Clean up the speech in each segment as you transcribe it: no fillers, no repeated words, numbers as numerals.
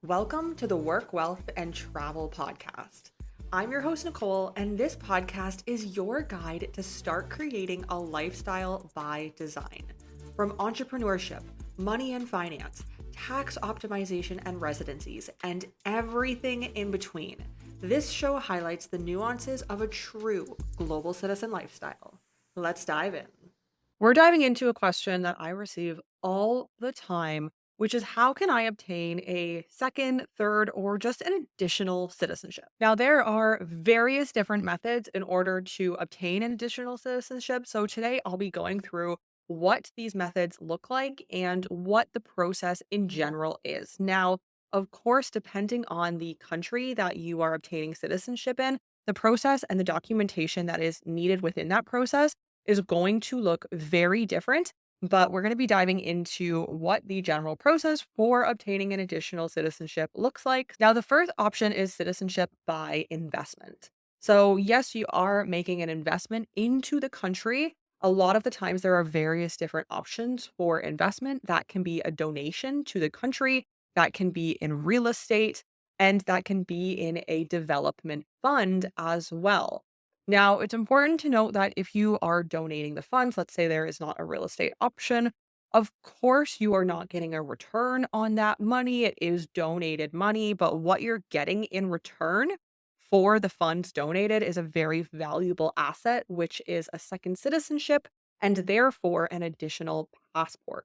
Welcome to the Work, Wealth, and Travel podcast. I'm your host, Nicole, and this podcast is your guide to start creating a lifestyle by design. From entrepreneurship, money and finance, tax optimization and residencies, and everything in between, this show highlights the nuances of a true global citizen lifestyle. Let's dive in. We're diving into a question that I receive all the time, which is how can I obtain a second, third, or just an additional citizenship? Now, there are various different methods in order to obtain an additional citizenship. So today I'll be going through what these methods look like and what the process in general is. Now, of course, depending on the country that you are obtaining citizenship in, the process and the documentation that is needed within that process is going to look very different, but we're going to be diving into what the general process for obtaining an additional citizenship looks like. Now, the first option is citizenship by investment. So, yes, you are making an investment into the country. A lot of the times, there are various different options for investment. That can be a donation to the country, that can be in real estate, and that can be in a development fund as well. Now, it's important to note that if you are donating the funds, let's say there is not a real estate option, of course, you are not getting a return on that money. It is donated money, but what you're getting in return for the funds donated is a very valuable asset, which is a second citizenship and therefore an additional passport.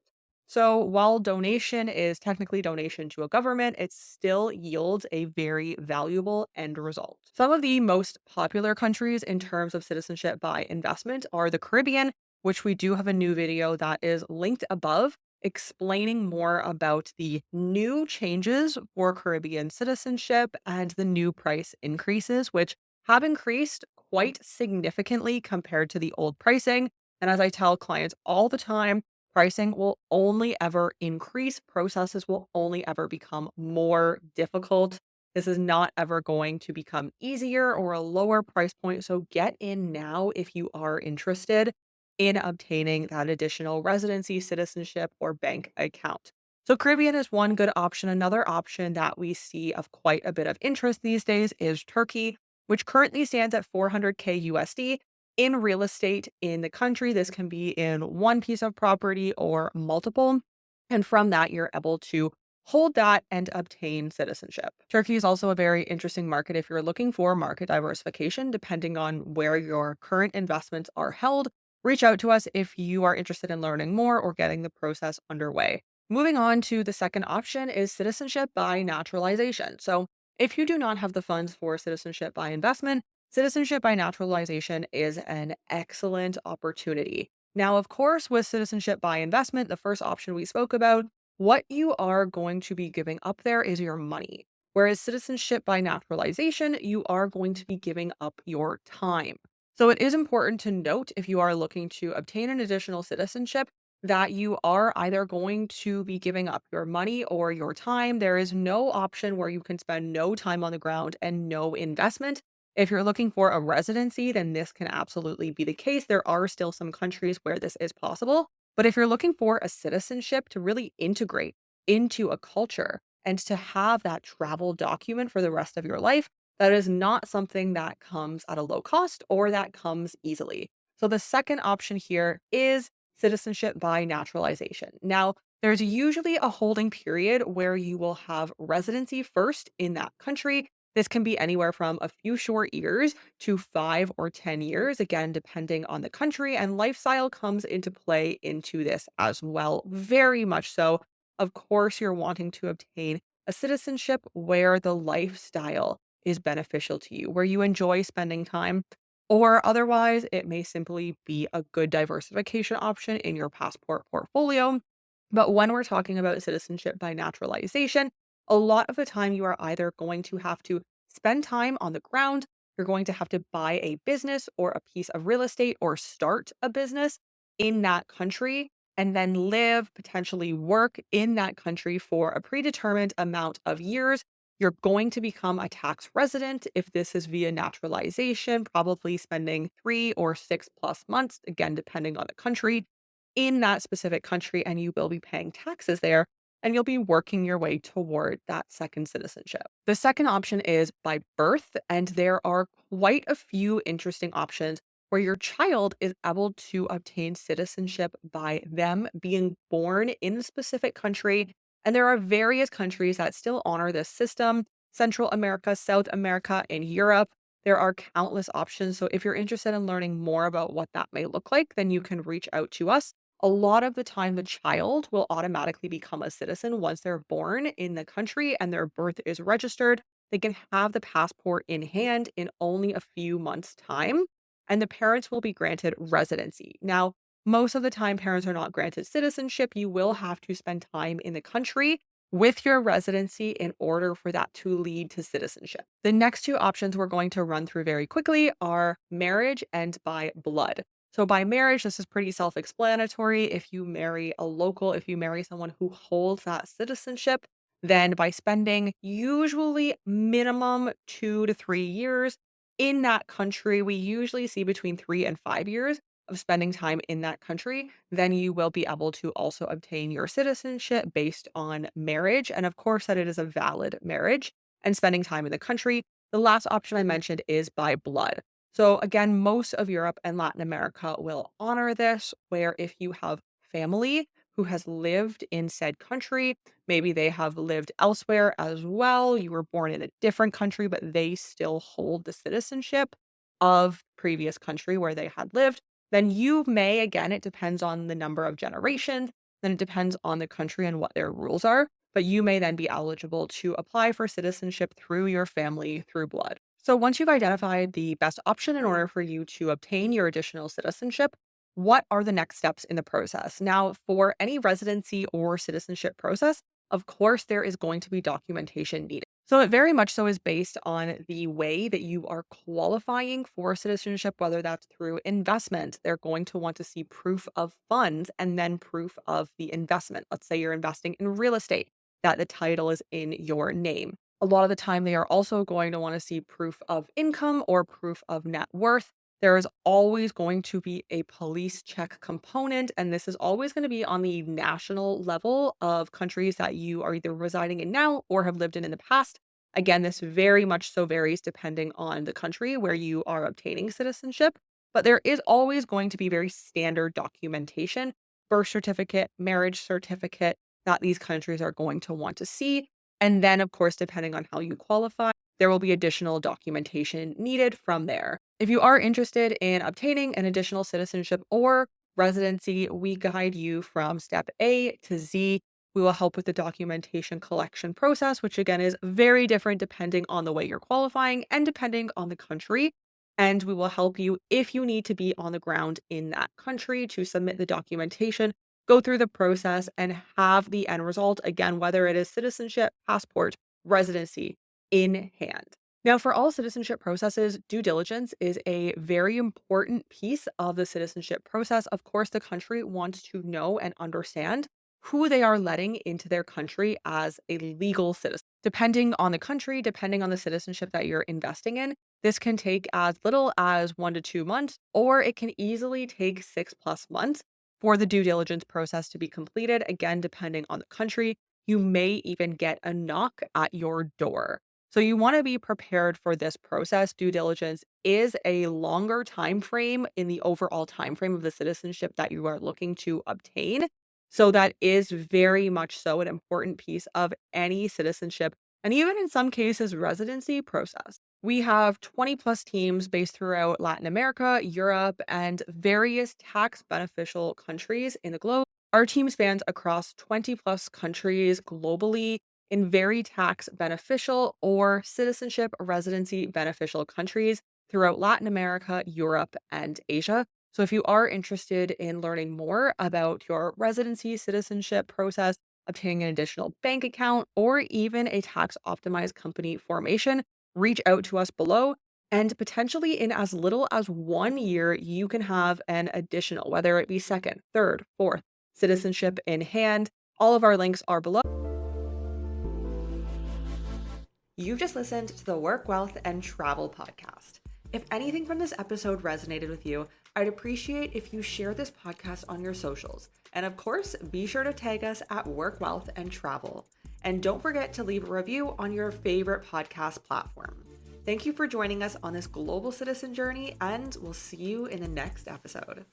So while donation is technically donation to a government, it still yields a very valuable end result. Some of the most popular countries in terms of citizenship by investment are the Caribbean, which we do have a new video that is linked above explaining more about the new changes for Caribbean citizenship and the new price increases, which have increased quite significantly compared to the old pricing. And as I tell clients all the time, pricing will only ever increase, processes will only ever become more difficult. This is not ever going to become easier or a lower price point. So get in now if you are interested in obtaining that additional residency, citizenship, or bank account. So Caribbean is one good option. Another option that we see of quite a bit of interest these days is Turkey, which currently stands at 400K USD in real estate in the country. This can be in one piece of property or multiple. And from that, you're able to hold that and obtain citizenship. Turkey is also a very interesting market if you're looking for market diversification, depending on where your current investments are held. Reach out to us if you are interested in learning more or getting the process underway. Moving on to the second option is citizenship by naturalization. So, if you do not have the funds for citizenship by investment, citizenship by naturalization is an excellent opportunity. Now, of course, with citizenship by investment, the first option we spoke about, what you are going to be giving up there is your money. Whereas citizenship by naturalization, you are going to be giving up your time. So it is important to note if you are looking to obtain an additional citizenship that you are either going to be giving up your money or your time. There is no option where you can spend no time on the ground and no investment. If you're looking for a residency, then this can absolutely be the case. There are still some countries where this is possible. But if you're looking for a citizenship to really integrate into a culture and to have that travel document for the rest of your life, that is not something that comes at a low cost or that comes easily. So the second option here is citizenship by naturalization. Now, there's usually a holding period where you will have residency first in that country. This can be anywhere from a few short years to 5 or 10 years, again, depending on the country, and lifestyle comes into play into this as well, very much so. Of course, you're wanting to obtain a citizenship where the lifestyle is beneficial to you, where you enjoy spending time, or otherwise, it may simply be a good diversification option in your passport portfolio. But when we're talking about citizenship by naturalization, a lot of the time you are either going to have to spend time on the ground, you're going to have to buy a business or a piece of real estate or start a business in that country and then live, potentially work in that country for a predetermined amount of years. You're going to become a tax resident if this is via naturalization, probably spending 3 or 6 plus months, again, depending on the country, in that specific country, and you will be paying taxes there. and you'll be working your way toward that second citizenship. The second option is by birth, and there are quite a few interesting options where your child is able to obtain citizenship by them being born in a specific country. And there are various countries that still honor this system: Central America, South America, and Europe. There are countless options. So if you're interested in learning more about what that may look like, then you can reach out to us. A lot of the time, the child will automatically become a citizen once they're born in the country and their birth is registered. They can have the passport in hand in only a few months' time, and the parents will be granted residency. Now, most of the time, parents are not granted citizenship. You will have to spend time in the country with your residency in order for that to lead to citizenship. The next two options we're going to run through very quickly are marriage and by blood. So, by marriage, this is pretty self explanatory. If you marry a local, if you marry someone who holds that citizenship, then by spending usually minimum 2 to 3 years in that country, we usually see between 3 and 5 years of spending time in that country, then you will be able to also obtain your citizenship based on marriage. And of course, that it is a valid marriage and spending time in the country. The last option I mentioned is by blood. So, again, most of Europe and Latin America will honor this, where if you have family who has lived in said country, maybe they have lived elsewhere as well. You were born in a different country, but they still hold the citizenship of previous country where they had lived, then you may, again, it depends on the number of generations, then it depends on the country and what their rules are, but you may then be eligible to apply for citizenship through your family through blood. So once you've identified the best option in order for you to obtain your additional citizenship, what are the next steps in the process? Now, for any residency or citizenship process, of course, there is going to be documentation needed. So it very much so is based on the way that you are qualifying for citizenship, whether that's through investment. They're going to want to see proof of funds and then proof of the investment. Let's say you're investing in real estate, that the title is in your name. A lot of the time, they are also going to want to see proof of income or proof of net worth. There is always going to be a police check component, and this is always going to be on the national level of countries that you are either residing in now or have lived in the past. Again, this very much so varies depending on the country where you are obtaining citizenship, but there is always going to be very standard documentation, birth certificate, marriage certificate that these countries are going to want to see. And then, of course, depending on how you qualify, there will be additional documentation needed from there. If you are interested in obtaining an additional citizenship or residency, we guide you from step A to Z. We will help with the documentation collection process, which again is very different depending on the way you're qualifying and depending on the country. And we will help you if you need to be on the ground in that country to submit the documentation, go through the process, and have the end result, again, whether it is citizenship, passport, residency, in hand. Now, for all citizenship processes, due diligence is a very important piece of the citizenship process. Of course, the country wants to know and understand who they are letting into their country as a legal citizen. Depending on the country, depending on the citizenship that you're investing in, this can take as little as 1 to 2 months, or it can easily take 6+ months for the due diligence process to be completed. Again, depending on the country, you may even get a knock at your door. So you want to be prepared for this process. Due diligence is a longer time frame in the overall time frame of the citizenship that you are looking to obtain. So that is very much so an important piece of any citizenship and even in some cases residency process. We have 20 plus teams based throughout Latin America, Europe, and various tax beneficial countries in the globe. Our team spans across 20 plus countries globally in very tax beneficial or citizenship residency beneficial countries throughout Latin America, Europe, and Asia. So, if you are interested in learning more about your residency citizenship process, obtaining an additional bank account, or even a tax optimized company formation, reach out to us below. And potentially in as little as 1 year, you can have an additional, whether it be second, third, fourth, citizenship in hand. All of our links are below. You've just listened to the Work, Wealth, and Travel podcast. If anything from this episode resonated with you, I'd appreciate if you share this podcast on your socials. And of course, be sure to tag us at Work, Wealth, and Travel. And don't forget to leave a review on your favorite podcast platform. Thank you for joining us on this global citizen journey, and we'll see you in the next episode.